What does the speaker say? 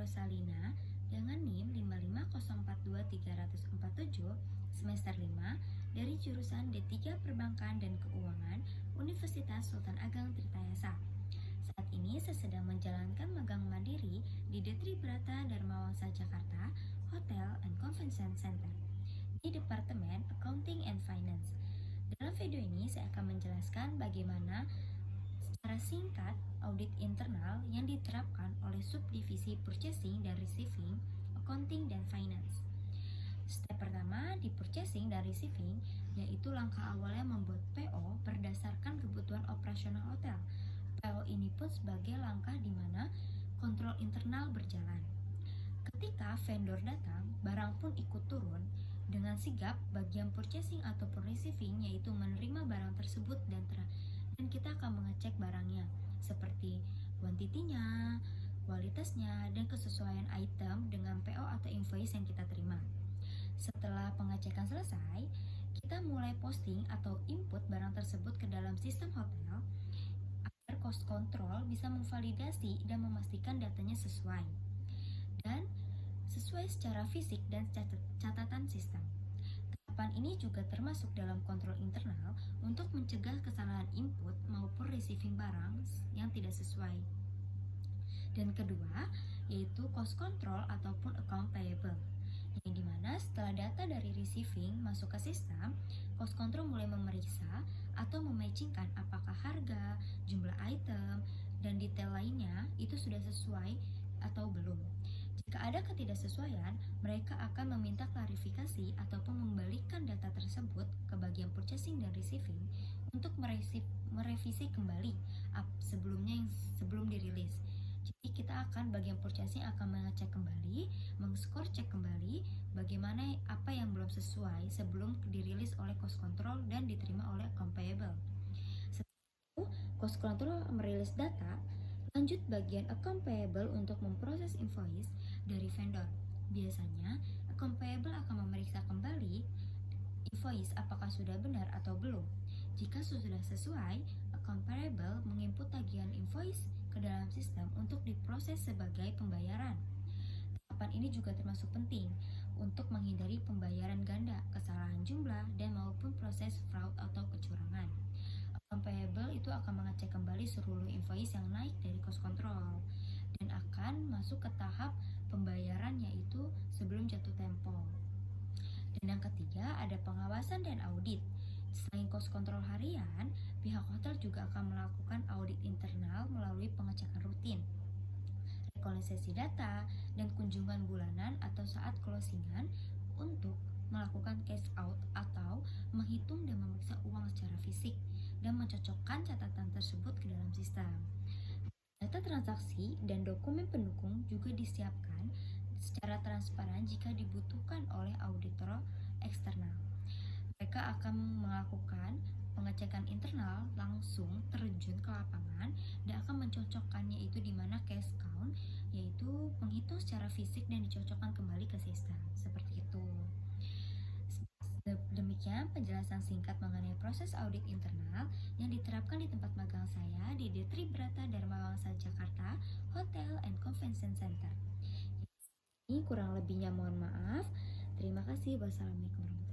Rosalina dengan NIM 550423047 semester 5 dari jurusan D3 Perbankan dan Keuangan Universitas Sultan Ageng Tirtayasa. Saat ini saya sedang menjalankan magang mandiri di D3 Dharma Wangsa Jakarta Hotel and Convention Center di Departemen Accounting and Finance. Dalam video ini saya akan menjelaskan bagaimana secara singkat audit internal yang diterapkan oleh subdivisi Purchasing dan Receiving, Accounting dan Finance. Step pertama di Purchasing dan Receiving yaitu langkah awalnya membuat PO berdasarkan kebutuhan operasional hotel. PO ini pun sebagai langkah di mana kontrol internal berjalan. Ketika vendor datang, barang pun ikut turun. Dengan sigap, bagian purchasing ataupun receiving yaitu menerima barang tersebut dan kita akan mengecek barangnya seperti kuantitinya, kualitasnya, dan kesesuaian item dengan PO atau invoice yang kita terima. Setelah pengecekan selesai, kita mulai posting atau input barang tersebut ke dalam sistem hotel agar cost control bisa memvalidasi dan memastikan datanya sesuai secara fisik dan catatan sistem. Tahapan ini juga termasuk dalam kontrol internal untuk mencegah kesalahan input maupun receiving barang yang tidak sesuai. Dan kedua, yaitu cost control ataupun account payable, yang dimana setelah data dari receiving masuk ke sistem, cost control mulai memeriksa atau mematchingkan apakah harga, jumlah item, dan detail lainnya itu sudah sesuai atau belum. Jika ada ketidaksesuaian, mereka akan meminta klarifikasi ataupun mengembalikan data tersebut ke bagian purchasing dan receiving untuk merevisi kembali sebelum dirilis. Jadi kita akan bagian purchasing akan mengecek kembali, mengskor cek kembali bagaimana apa yang belum sesuai sebelum dirilis oleh cost control dan diterima oleh account payable. Setelah itu, cost control merilis data. Lanjut bagian account payable untuk memproses invoice dari vendor. Biasanya, account payable akan memeriksa kembali invoice apakah sudah benar atau belum. Jika sudah sesuai, account payable menginput tagihan invoice ke dalam sistem untuk diproses sebagai pembayaran. Tahapan ini juga termasuk penting untuk menghindari pembayaran ganda, kesalahan jumlah, dan maupun proses fraud atau kecurangan. Account payable itu akan mengecek kembali seluruh invoice yang naik dari cost control dan akan masuk ke tahap pembayaran yaitu sebelum jatuh tempo. Dan yang ketiga ada pengawasan dan audit. Selain cost control harian, pihak hotel juga akan melakukan audit internal melalui pengecekan rutin, rekonsiliasi data, dan kunjungan bulanan atau saat closingan untuk melakukan cash out atau menghitung dan memeriksa uang secara fisik dan mencocokkan catatan tersebut ke dalam sistem. Data transaksi dan dokumen pendukung juga disiapkan secara transparan jika dibutuhkan oleh auditor eksternal. Mereka akan melakukan pengecekan internal langsung terjun ke lapangan dan akan mencocokkannya itu di mana cash count yaitu menghitung secara fisik dan dicocokkan kembali ke sistem. Seperti itu. Demikian penjelasan singkat mengenai proses audit internal yang diterapkan di tempat magang saya di D3 Dharma Wangsa Jakarta Hotel and Convention Center. Ini kurang lebihnya mohon maaf. Terima kasih. Wassalamualaikum warahmatullahi wabarakatuh.